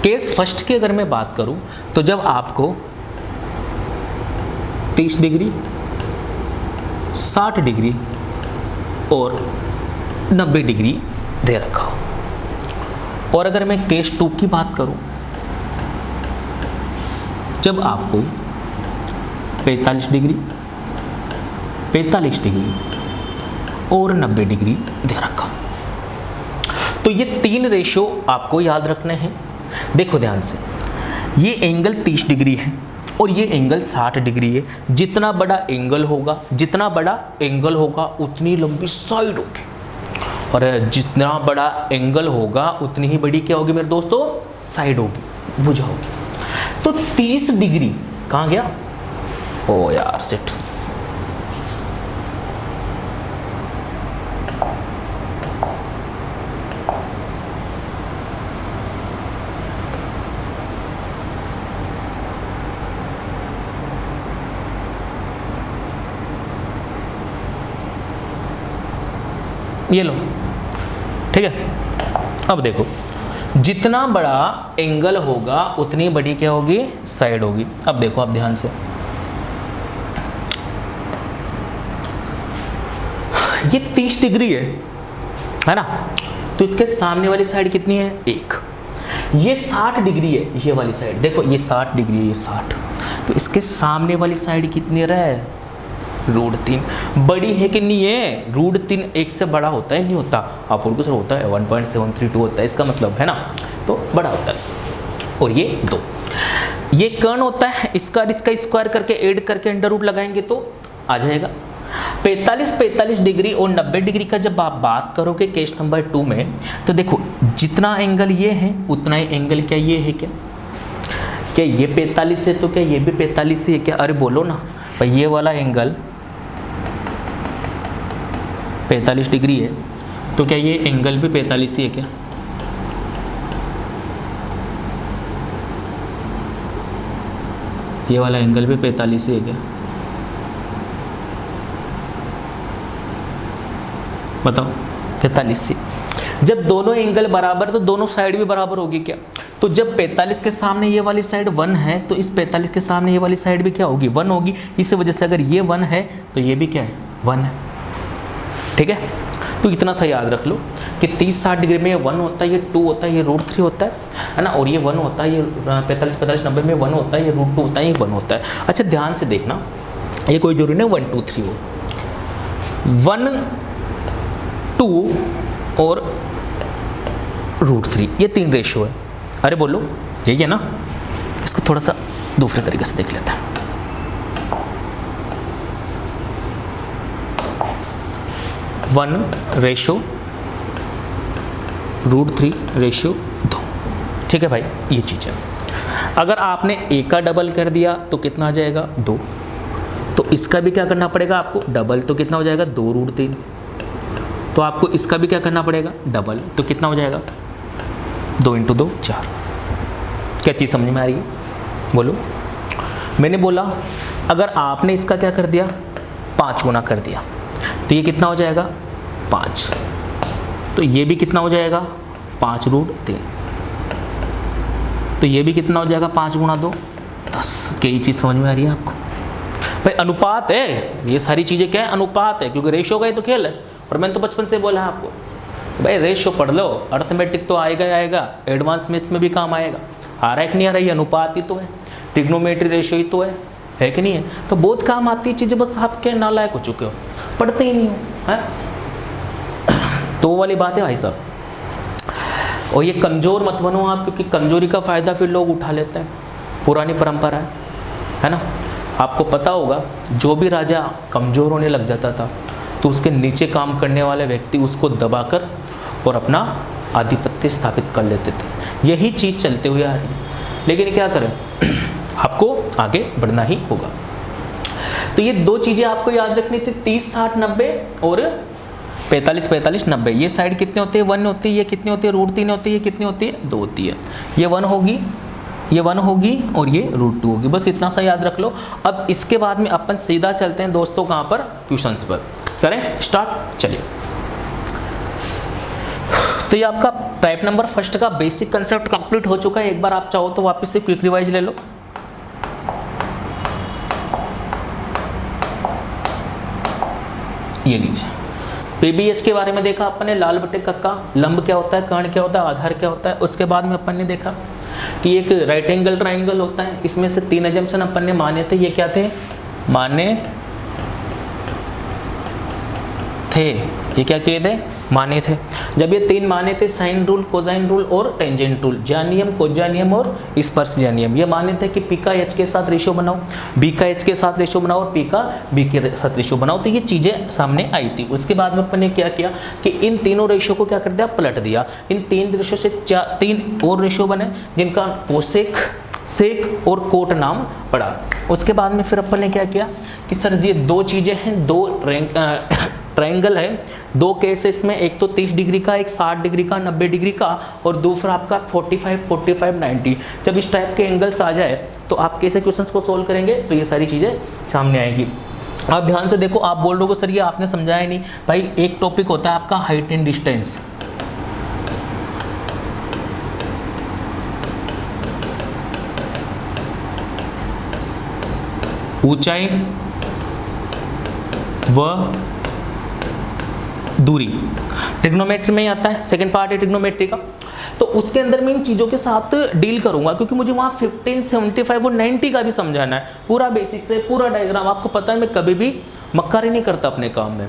केस फर्स्ट की अगर मैं बात करूँ, तो जब आपको 30 डिग्री, 60 डिग्री और 90 डिग्री दे रखा हो, और अगर मैं केस 2 की बात करूँ, जब आपको 45 डिग्री, 45 डिग्री और 90 डिग्री दे रखा, तो ये 3 रेशो आपको याद रखने हैं। देखो ध्यान से, ये एंगल 30 डिग्री है और ये एंगल 60 डिग्री है। जितना बड़ा एंगल होगा, जितना बड़ा एंगल होगा उतनी लंबी साइड होगी, और जितना बड़ा एंगल होगा उतनी ही बड़ी क्या होगी मेरे दोस्तों, साइड होगी, भुजा होगी। तो 30 डिग्री कहाँ गया, ओ यार सिट, ये लो, ठीक है। अब देखो, जितना बड़ा एंगल होगा उतनी बड़ी क्या होगी, साइड होगी। अब देखो आप ध्यान से, ये 30 डिग्री है ना, तो इसके सामने वाली साइड कितनी है, 1। ये 60 डिग्री है, ये वाली साइड, देखो ये 60 डिग्री है, ये 60, तो इसके सामने वाली साइड कितनी रहे, √3। बड़ी है कि नहीं है, √3 1 से बड़ा होता है, नहीं होता, आप सर होता है 1.732 होता है, इसका मतलब है ना, तो बड़ा होता है। और ये 2, ये कर्ण होता है, इसका स्क्वायर करके ऐड करके अंडर रूट लगाएंगे तो आ जाएगा। 45 डिग्री और 90 डिग्री का जब आप बात करोगे केस नंबर 2 में, तो देखो जितना एंगल ये है उतना ही एंगल क्या ये है, क्या ये 45 है तो क्या ये भी 45 है क्या, अरे बोलो ना भाई, ये वाला एंगल 45 डिग्री है तो क्या ये एंगल भी 45 ही है क्या, ये वाला एंगल भी 45 ही है क्या, बताओ 45 से। जब दोनों एंगल बराबर तो दोनों साइड भी बराबर होगी क्या, तो जब 45 के सामने ये वाली साइड 1 है तो इस 45 के सामने ये वाली साइड भी क्या होगी, 1 होगी। इस वजह से अगर ये 1 है तो ये भी क्या है, 1 है, ठीक है। तो इतना सा याद रख लो कि 30-60 डिग्री में ये 1 होता है, ये 2 होता है, ये √3 होता है ना, और ये 1 होता है, ये 45-90 में 1 होता है, ये √2 होता है, ये 1 होता है। अच्छा ध्यान से देखना, ये कोई जरूरी नहीं 1 2 3 हो, 1 2 और √3, ये 3 रेशियो है। अरे बोलो यही है ना, इसको थोड़ा सा दूसरे तरीके से देख लेते हैं। 1 रेशियो √3 रेशियो 2, ठीक है भाई, ये चीज़ है। अगर आपने ए का डबल कर दिया तो कितना आ जाएगा, 2, तो इसका भी क्या करना पड़ेगा आपको, डबल, तो कितना हो जाएगा 2 √3, तो आपको इसका भी क्या करना पड़ेगा, डबल, तो कितना हो जाएगा 2 × 2 4। क्या चीज़ समझ में आ रही है, बोलो। मैंने बोला अगर आपने इसका क्या कर दिया, 5 गुना कर दिया तो ये कितना हो जाएगा 5। तो ये भी कितना हो जाएगा 5√3। तो ये भी कितना हो जाएगा 5 गुना 2 10। क्या ये चीज़ समझ में आ रही है आपको? भाई अनुपात है, ये सारी चीज़ें क्या है अनुपात है, क्योंकि रेशियो का ही तो खेल है। और मैंने तो बचपन से बोला है आपको भाई रेशियो पढ़ लो, अर्थमेटिक तो आएगा ही आएगा, एडवांस मैथ्स में भी काम आएगा। आ रहा है कि नहीं आ रहा, ये अनुपात ही तो है, ट्रिग्नोमेट्री रेशियो ही तो है कि नहीं है? तो बहुत काम आती है चीज़ें, बस आप क्या नालायक हो चुके हो, पढ़ते ही नहीं हो, है तो वो वाली बात है भाई साहब। और ये कमज़ोर मत बनो आप, क्योंकि कमज़ोरी का फ़ायदा फिर लोग उठा लेते हैं, पुरानी परंपरा है ना। आपको पता होगा जो भी राजा कमज़ोर होने लग जाता था तो उसके नीचे काम करने वाले व्यक्ति उसको दबाकर और अपना आधिपत्य स्थापित कर लेते थे। यही चीज़ चलते हुए आ रही है, लेकिन क्या करें आपको आगे बढ़ना ही होगा। तो ये दो चीज़ें आपको याद रखनी थी, 30 60 90 और 45 45 90। ये साइड कितने होते हैं 1 होती है, ये कितनी होती है √3 होती है, ये कितनी होती है 2 होती है। ये 1 होगी, ये 1 होगी और ये √2 होगी, बस इतना सा याद रख लो। अब इसके बाद में अपन सीधा चलते हैं दोस्तों कहाँ पर, क्वेश्चंस पर। करें स्टार्ट, चलिए। तो ये आपका टाइप नंबर फर्स्ट का बेसिक कंसेप्ट कंप्लीट हो चुका है। एक बार आप चाहो तो वापस से क्विक रिवाइज ले लो। ये लीजिए, पीबीएच के बारे में देखा अपन ने, लाल बटे कक्का, लंब क्या होता है, कर्ण क्या होता है, आधार क्या होता है। उसके बाद में अपन ने देखा कि एक राइट एंगल ट्राइंगल होता है, इसमें से 3 अजम्पशन अपन ने माने थे। ये क्या थे, माने थे, ये क्या किए थे, माने थे। जब ये 3 माने थे, साइन रूल, कोसाइन रूल और टेंजेंट रूल, ज्यानियम, कोज्यानियम और स्पर्श ज्यानियम, ये माने थे कि पी का एच के साथ रेशियो बनाओ, बी का एच के साथ रेशियो बनाओ और पी का बी के साथ रेशियो बनाओ। तो ये चीज़ें सामने आई थी। उसके बाद में अपन ने क्या किया कि इन तीनों रेशियो को क्या कर दिया, पलट दिया। इन 3 रेशियो से 3 और रेशियो बने, जिनका कोसेक, सेक और कोट नाम पड़ा। उसके बाद में फिर अपन ने क्या किया कि सर ये 2 चीज़ें हैं, 2 ट्रायंगल है, 2 केसेस में, एक तो 30 डिग्री का, एक 60 डिग्री का, 90 डिग्री का, और दूसरा आपका 45 45 90। जब इस टाइप के एंगल्स आ जाए तो आप कैसे क्वेश्चंस को सोल्व करेंगे, तो ये सारी चीज़ें सामने आएंगी। आप ध्यान से देखो, आप बोल रहे हो सर ये आपने समझाया नहीं। भाई एक टॉपिक होता है आपका हाइट एंड डिस्टेंस, ऊंचाई व दूरी, ट्रिग्नोमेट्री में ही आता है, सेकंड पार्ट है ट्रिग्नोमेट्री का। तो उसके अंदर मैं इन चीज़ों के साथ डील करूंगा, क्योंकि मुझे वहाँ 15 75 और 90 का भी समझाना है, पूरा बेसिक से पूरा डायग्राम। आपको पता है मैं कभी भी मक्कारी नहीं करता अपने काम में,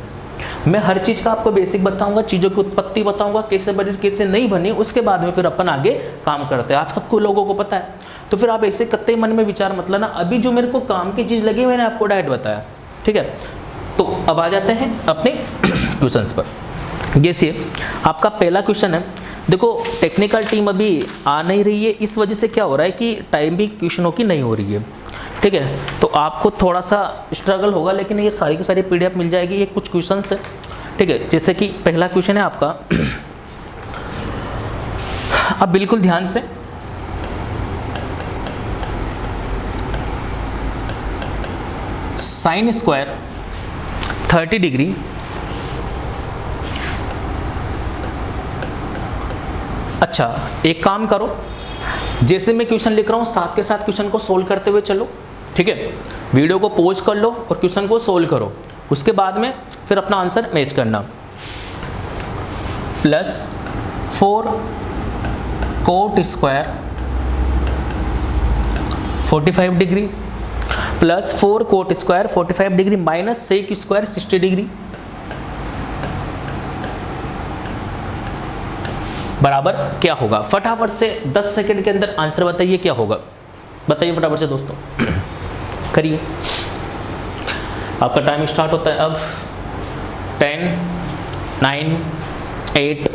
मैं हर चीज़ का आपको बेसिक बताऊंगा, चीज़ों की उत्पत्ति बताऊंगा, कैसे बनी कैसे नहीं बनी। उसके बाद में फिर अपन आगे काम करते हैं, आप सबको लोगों को पता है। तो फिर आप ऐसे कत्ते मन में विचार मत लाना। अभी जो मेरे को काम की चीज़ लगी मैंने आपको डायरेक्ट बताया, ठीक है। तो अब आ जाते हैं अपने क्वेश्चंस पर। जैसे आपका पहला क्वेश्चन है, देखो टेक्निकल टीम अभी आ नहीं रही है, इस वजह से क्या हो रहा है कि टाइम भी क्वेश्चनों की नहीं हो रही है, ठीक है। तो आपको थोड़ा सा स्ट्रगल होगा, लेकिन ये सारी की सारी PDF मिल जाएगी। ये कुछ क्वेश्चंस है, ठीक है। जैसे कि पहला क्वेश्चन है आपका, अब बिल्कुल ध्यान से, साइन स्क्वायर 30 डिग्री अच्छा एक काम करो, जैसे मैं क्वेश्चन लिख रहा हूँ साथ के साथ क्वेश्चन को सोल्व करते हुए चलो, ठीक है। वीडियो को पॉज कर लो और क्वेश्चन को सोल्व करो, उसके बाद में फिर अपना आंसर मैच करना। +4 cot square 45 degree +4 cot square 45 degree minus sec square 60 degree बराबर क्या होगा। फटाफट से 10 सेकंड के अंदर आंसर बताइए क्या होगा, बताइए फटाफट से दोस्तों, करिए। आपका टाइम स्टार्ट होता है अब। 10 9 8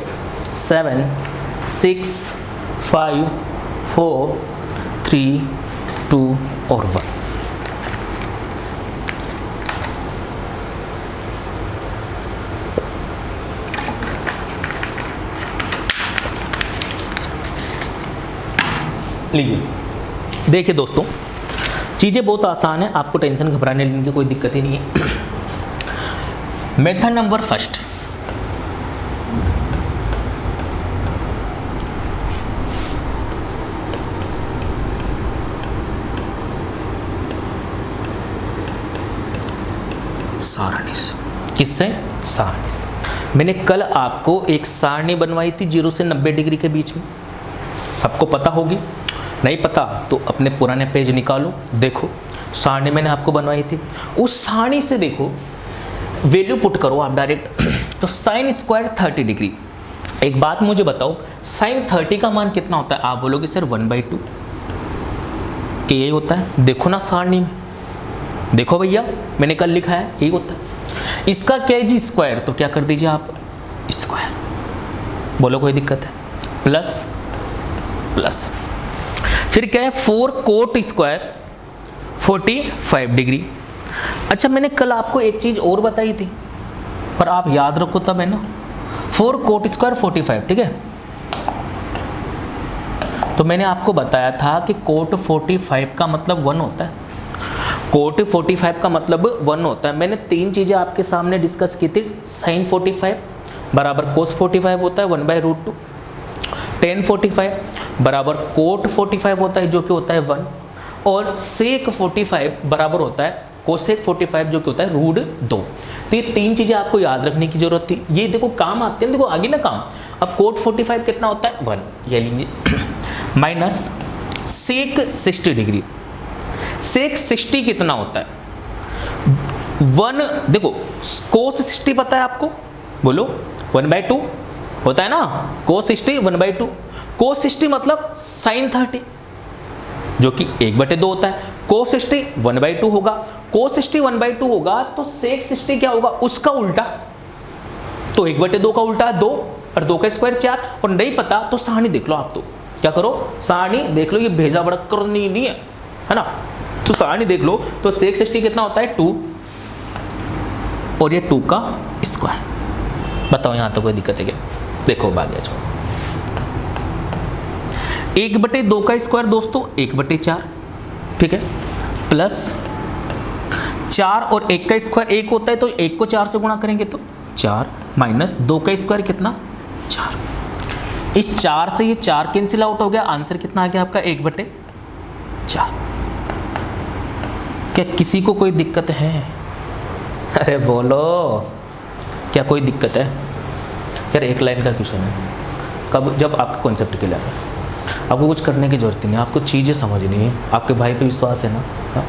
7 6 5 4 3 2 और 1। लीजिए देखिए दोस्तों, चीज़ें बहुत आसान है, आपको टेंशन घबराने लेने की कोई दिक्कत ही नहीं है। मेथड नंबर फर्स्ट, सारणी से। किससे? सारणी से। मैंने कल आपको एक सारणी बनवाई थी 0 से 90 डिग्री के बीच में, सबको पता होगी। नहीं पता तो अपने पुराने पेज निकालो, देखो सारणी मैंने आपको बनवाई थी। उस सारणी से देखो वैल्यू पुट करो आप डायरेक्ट। तो साइन स्क्वायर 30 डिग्री। एक बात मुझे बताओ, साइन 30 का मान कितना होता है? आप बोलोगे सर 1/2 कि यही होता है। देखो ना सारणी में, देखो भैया मैंने कल लिखा है यही होता है। इसका क्या है जी? स्क्वायर, तो क्या कर दीजिए आप स्क्वायर। बोलो कोई दिक्कत है? प्लस प्लस, फिर क्या है 4 कोट स्क्वायर 45 डिग्री। अच्छा मैंने कल आपको एक चीज और बताई थी पर आप याद रखो तब, है ना, 4 कोट स्क्वायर 45, ठीक है। तो मैंने आपको बताया था कि कोट 45 का मतलब 1 होता है। कोट 45 का मतलब 1 होता है। मैंने 3 चीज़ें आपके सामने डिस्कस की थी। साइन 45 बराबर कोस 45 होता है 1/√2। टेन 45 बराबर कोट 45 होता है जो कि होता है 1। और सेक 45 बराबर होता है कोसेक 45 जो कि होता है √2। तो ये 3 चीज़ें आपको याद रखने की जरूरत थी। ये देखो काम आते हैं, देखो आगे ना काम। अब कोट 45 कितना होता है? 1, ये लीजिए माइनस सेक 60 डिग्री। सेक 60 कितना होता है? 1। देखो कोस 60 पता है आपको? बोलो 1/2 होता है ना। कोस 60 1/2। कोस 60 मतलब साइन 30 जो कि 1/2 होता है। कोस 60 1/2 होगा। कोस 60 1/2 होगा तो सेक 60 क्या होगा? उसका उल्टा। तो 1/2 का उल्टा 2 और 2 का स्क्वायर 4। और नहीं पता तो सारणी देख लो आप। तो क्या करो? सारणी देख लो, ये भेजा बड़ा करनी नहीं है ना। तो सारणी देख लो। तो सेक 60 कितना होता है? 2 और ये 2 का स्क्वायर। बताओ यहां तो कोई दिक्कत है क्या? देखो भाग्य जाओ। 1/2 का स्क्वायर दोस्तों 1/4, ठीक है, प्लस 4 और 1 का स्क्वायर 1 होता है तो 1 को 4 से गुणा करेंगे तो 4 माइनस 2 का स्क्वायर कितना? 4। इस 4 से ये 4 कैंसिल आउट हो गया। आंसर कितना आ गया आपका? 1/4। क्या किसी को कोई दिक्कत है? अरे बोलो, क्या कोई दिक्कत है? यार एक लाइन का क्वेश्चन है। कब? जब आपका कॉन्सेप्ट क्लियर है, आपको कुछ करने की जरूरत नहीं है, आपको चीज़ें समझनी है। आपके भाई पे विश्वास है ना? हा?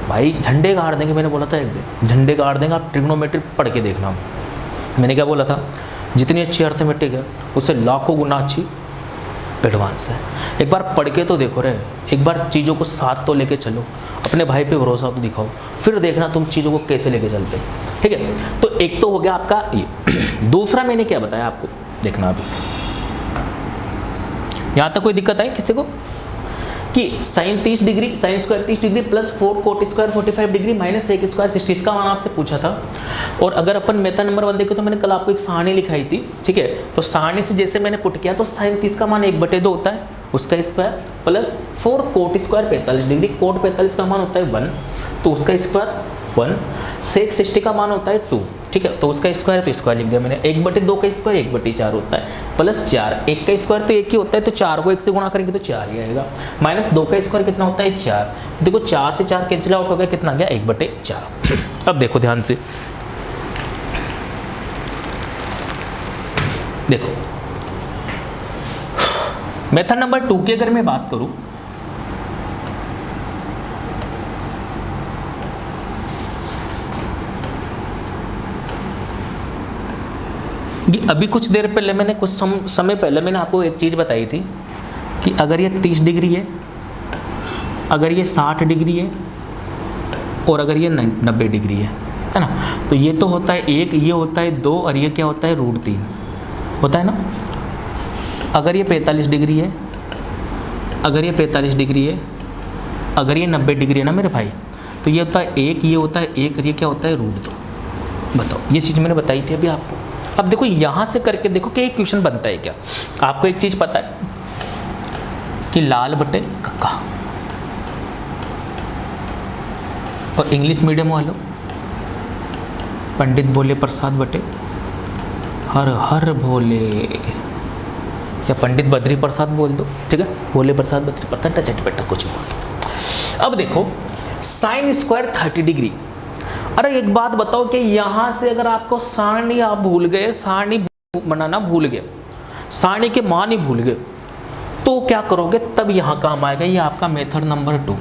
भाई झंडे गाड़ देंगे, मैंने बोला था एक दिन झंडे गाड़ देंगे। आप ट्रिग्नोमेट्री पढ़ के देखना। मैंने क्या बोला था? जितनी अच्छी अर्थमेटिक है उससे लाखों गुना अच्छी एडवांस है। एक बार पढ़ के तो देखो रे, एक बार चीज़ों को साथ तो लेके चलो। अपने भाई पे भरोसा तो दिखाओ, फिर देखना तुम चीज़ों को कैसे लेके चलते हो, ठीक है। तो एक तो हो गया आपका ये। दूसरा मैंने क्या बताया आपको, देखना अभी। यहाँ तक कोई दिक्कत है किसी को? कि sine 30 degree, sine square 30 degree plus 4 cot square 45 degree minus sec square 60, इसका मान आपसे पूछा था। और अगर अपन मेथड नंबर 1 देखें तो मैंने कल आपको एक सारणी लिखाई थी, ठीक है। तो सारणी से जैसे मैंने पुट किया तो साइन 30 का मान 1/2 होता है, उसका square plus 4 cot square 45 degree. Cot 45 का मान होता है 1 तो उसका स्क्वायर 1। सेक 60 का मान होता है 2, ठीक है, तो उसका स्क्वायर तो स्क्वायर लिख दिया मैंने। 1/2 का स्क्वायर 1/4 होता है प्लस 4। 1 का स्क्वायर तो 1 ही होता है तो 4 को 1 से गुणा करेंगे तो 4 ही आएगा। माइनस 2 का स्क्वायर कितना होता है? 4। देखो 4 से 4 कैंसिल आउट हो गया, कितना गया? 1/4। अब देखो ध्यान से, देखो मेथड नंबर 2 की अगर मैं बात करूं, ये अभी कुछ देर पहले मैंने कुछ समय पहले मैंने आपको एक चीज़ बताई थी कि अगर ये 30 डिग्री है, अगर ये 60 डिग्री है और अगर ये 90 डिग्री है ना, तो ये तो होता है 1, ये होता है 2 और ये क्या होता है? √3 होता है ना। अगर ये 45 डिग्री है, अगर ये 45 डिग्री है, अगर ये 90 डिग्री है ना मेरे भाई, तो ये होता है 1, ये होता है 1 और ये क्या होता है? √2। बताओ, ये चीज़ मैंने बताई थी अभी आपको। अब देखो यहाँ से करके देखो कि एक क्वेश्चन बनता है क्या। आपको एक चीज़ पता है कि लाल बटे कक्का, और इंग्लिश मीडियम वालों पंडित भोले प्रसाद बटे हर हर भोले, या पंडित बद्री प्रसाद बोल दो, ठीक है, भोले प्रसाद बद्री पता चटपटा कुछ बोल दो। अब देखो साइन स्क्वायर 30 डिग्री। अरे एक बात बताओ कि यहाँ से अगर आपको सारणी आप भूल गए, सारणी बनाना भूल गए, सारणी के मान ही भूल गए, तो क्या करोगे, तब यहाँ काम आएगा। ये आपका method number 2,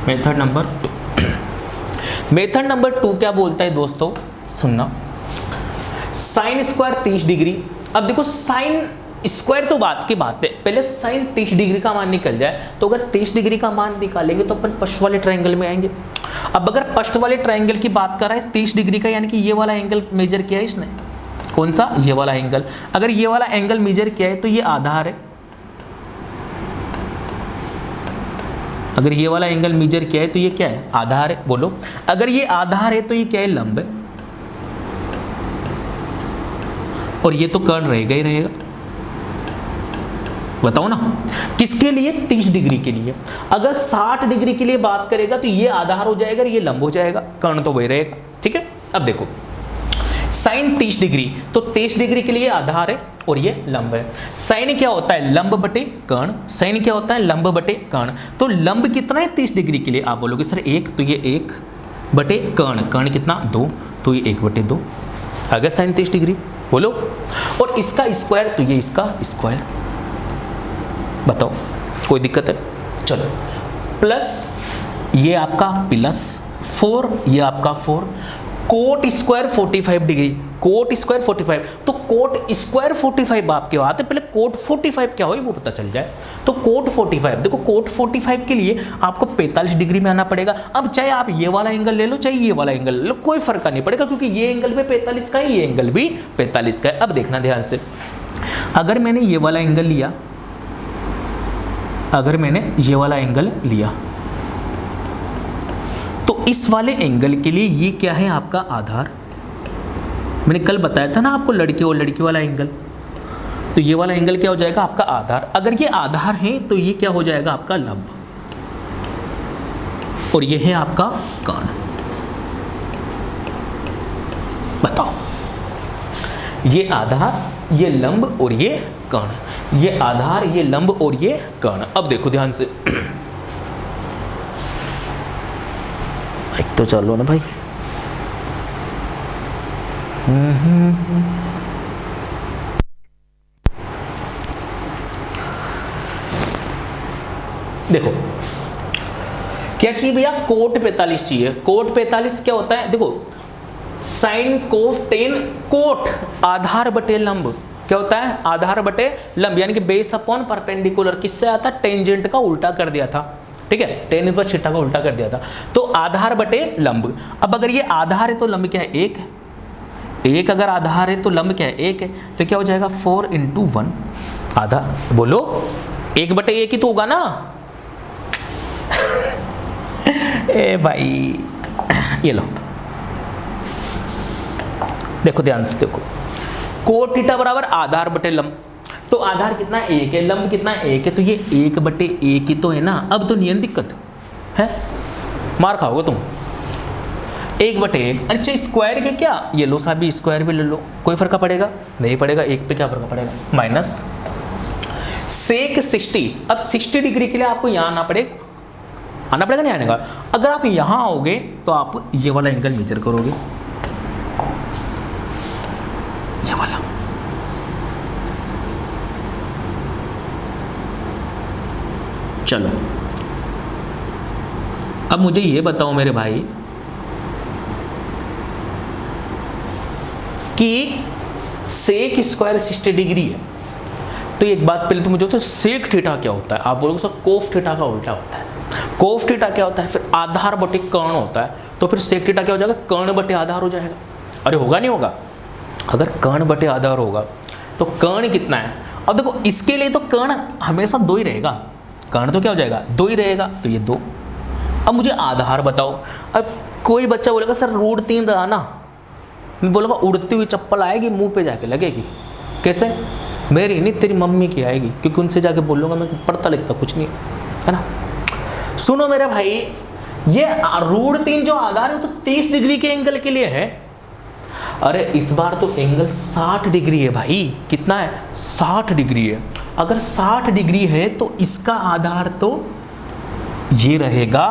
method number 2। Method number 2 क्या बोलता है दोस्तों, सुनना, साइन स्क्वायर 30 डिग्री। अब देखो साइन स्क्वायर तो बात की बात है, पहले साइन 30 डिग्री का मान निकल जाए, तो अगर 30 डिग्री का मान निकालेंगे तो अपन फर्स्ट वाले ट्रायंगल में आएंगे। अब अगर फर्स्ट वाले ट्रायंगल की बात कर रहा है 30 डिग्री का, यानी कि ये वाला एंगल मेजर किया है इसने, कौन सा, ये वाला एंगल। अगर ये वाला एंगल मेजर किया है तो ये आधार है, अगर ये वाला एंगल मेजर किया है तो ये क्या है, आधार है। बोलो, अगर ये आधार है तो ये क्या है, लंब है, और ये तो कर्ण रहेगा ही रहेगा। बताओ ना, किसके लिए, 30 डिग्री के लिए। अगर 60 डिग्री के लिए बात करेगा तो ये आधार हो जाएगा, ये लंब हो जाएगा, कर्ण तो वही रहेगा, ठीक है। अब देखो साइन 30 डिग्री, तो 30 डिग्री के लिए आधार है और ये लंब है। साइन क्या होता है, लंब बटे कर्ण, साइन क्या होता है, लंब बटे कर्ण। तो लंब कितना है 30 डिग्री के लिए, आप बोलोगे सर 1, तो ये 1 बटे कर्ण, कर्ण कितना 2, तो ये 1 बटे 2 आ गया साइन 30 डिग्री। बोलो, और इसका स्क्वायर, तो ये इसका स्क्वायर। बताओ कोई दिक्कत है, चलो, प्लस ये आपका प्लस 4, ये आपका 4, cot square 45 degree, coat square 45, तो कोट स्क्वायर 45 आपके बात है, पहले कोट 45 क्या हो वो पता चल जाए। तो कोट 45, देखो कोट 45 के लिए आपको 45 डिग्री में आना पड़ेगा। अब चाहे आप ये वाला एंगल ले लो, चाहे ये वाला एंगल ले लो, कोई फर्क नहीं पड़ेगा, क्योंकि ये एंगल भी 45 का है, ये एंगल भी 45 का है। अब देखना ध्यान से, अगर मैंने ये वाला एंगल लिया, अगर मैंने ये वाला एंगल लिया, तो इस वाले एंगल के लिए ये क्या है, आपका आधार। मैंने कल बताया था ना आपको लड़के और लड़की वाला एंगल, तो ये वाला एंगल क्या हो जाएगा, आपका आधार। अगर ये आधार है तो ये क्या हो जाएगा, आपका लंब, और ये है आपका कर्ण। बताओ, ये आधार, ये लंब और ये कर्ण, ये आधार, ये लंब और ये कर्ण। अब देखो ध्यान से, तो चलो ना भाई, देखो क्या चाहिए भैया, कोट 45 चाहिए। कोट 45 क्या होता है, देखो साइन कोस टेन, कोट आधार बटे लंब, क्या होता है, आधार बटे लंब, यानी कि बेस अपॉन परपेंडिकुलर, किससे आता, टेंजेंट का उल्टा कर दिया था, ठीक है, टेन इनवर्स थीटा का उल्टा कर दिया था, तो आधार बटे लंब। अब अगर ये आधार है तो लंब क्या है, 1 है, 1 अगर आधार है तो लंब क्या है, 1 है, तो क्या हो जाएगा 4 × 1 आधा। बोलो 1 बटे 1 ही तो होगा ना। ए भाई ये लो, देखो ध्यान से, देखो कोट थीटा बराबर आधार बटे लंब, तो आधार कितना 1 है, लंब कितना 1 है, तो ये 1 बटे 1 ही तो है ना। अब तो नहीं है दिक्कत है, मार खाओगे तुम, 1 बटे 1। अच्छा स्क्वायर के क्या, ये लो साहब, स्क्वायर भी ले लो, कोई फर्क पड़ेगा नहीं पड़ेगा, 1 पे क्या फर्क पड़ेगा, माइनस सेक 60। अब 60 डिग्री के लिए आपको यहाँ आना पड़ेगा नहीं आने का। अगर आप यहाँ आओगे तो आप ये वाला एंगल मेजर करोगे, ये वाला, चलो अब मुझे ये बताओ मेरे भाई कि सेक स्क्वायर 60 डिग्री है, तो एक बात पहले तो मुझे तो सेक थीटा क्या होता है, आप बोलोगे सर कोस थीटा का उल्टा होता है। कोस थीटा क्या होता है, फिर आधार बटे कर्ण होता है, तो फिर सेक थीटा क्या हो जाएगा, कर्ण बटे आधार हो जाएगा। अरे होगा नहीं होगा, अगर कर्ण बटे आधार होगा तो कर्ण कितना है। अब देखो इसके लिए तो कर्ण हमेशा 2 ही रहेगा, कर्ण तो क्या हो जाएगा 2 ही रहेगा, तो ये 2। अब मुझे आधार बताओ। अब कोई बच्चा बोलेगा सर √3 रहा ना, मैं बोलूँगा उड़ती हुई चप्पल आएगी मुंह पे जाके लगेगी, कैसे, मेरी नहीं तेरी मम्मी की आएगी, क्योंकि उनसे जाके बोलूँगा मैं पढ़ता लिखता कुछ नहीं है ना। सुनो मेरे भाई, ये √3 जो आधार है वो तो 30 डिग्री के एंगल के लिए है। अरे इस बार तो एंगल 60 डिग्री है भाई। कितना है? 60 डिग्री है। अगर 60 डिग्री है तो इसका आधार तो ये रहेगा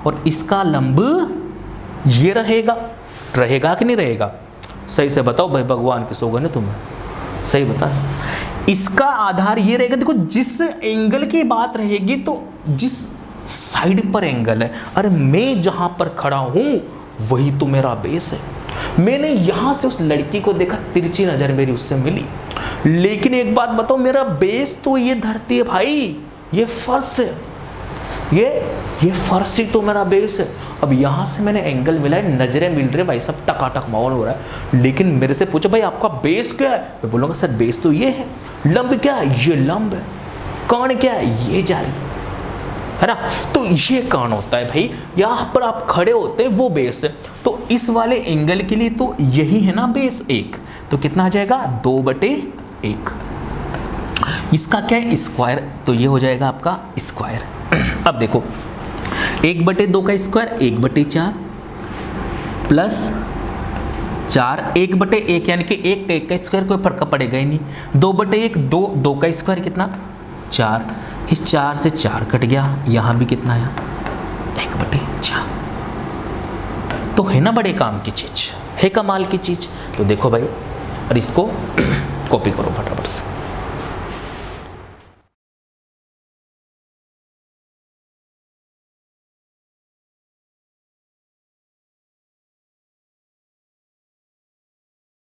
और इसका लंब ये रहेगा। रहेगा कि नहीं रहेगा? सही से बताओ भाई, भगवान के सौगंध है तुम्हें, सही बता। इसका आधार ये रहेगा। देखो जिस एंगल की बात रहेगी तो जिस साइड पर एंगल है, अरे मैं जहां पर खड़ा हूं वही तो मेरा बेस है। मैंने यहां से उस लड़की को देखा, तिरछी नजर मेरी उससे मिली, लेकिन एक बात बताओ, मेरा बेस तो ये धरती है भाई, ये फर्श है, ये फर्श ही तो मेरा बेस है। अब यहाँ से मैंने एंगल मिला है, नजरें मिल रही है भाई, सब टकाटक माहौल हो रहा है, लेकिन मेरे से पूछो भाई आपका बेस क्या है, मैं बोलूँगा सर बेस तो ये है। लंब क्या है? ये लंब है। कर्ण क्या है? ये जाए, है ना। तो ये कर्ण होता है भाई, यहाँ पर आप खड़े होते हैं वो बेस है। तो इस वाले एंगल के लिए तो यही है ना बेस 1। तो कितना आ जाएगा? 2/1। इसका क्या है? स्क्वायर, तो ये हो जाएगा आपका स्क्वायर। अब देखो 1/2 का स्क्वायर 1/4 प्लस 4 1/1 यानी कि 1 का स्क्वायर कोई फर्क पड़ेगा ही नहीं। 2/1 2 का स्क्वायर कितना? 4। इस 4 से 4 कट गया, यहाँ भी कितना आया? 1/4। तो है ना बड़े काम की चीज़, है कमाल की चीज़। तो देखो भाई, और इसको कॉपी करो फटाफट से।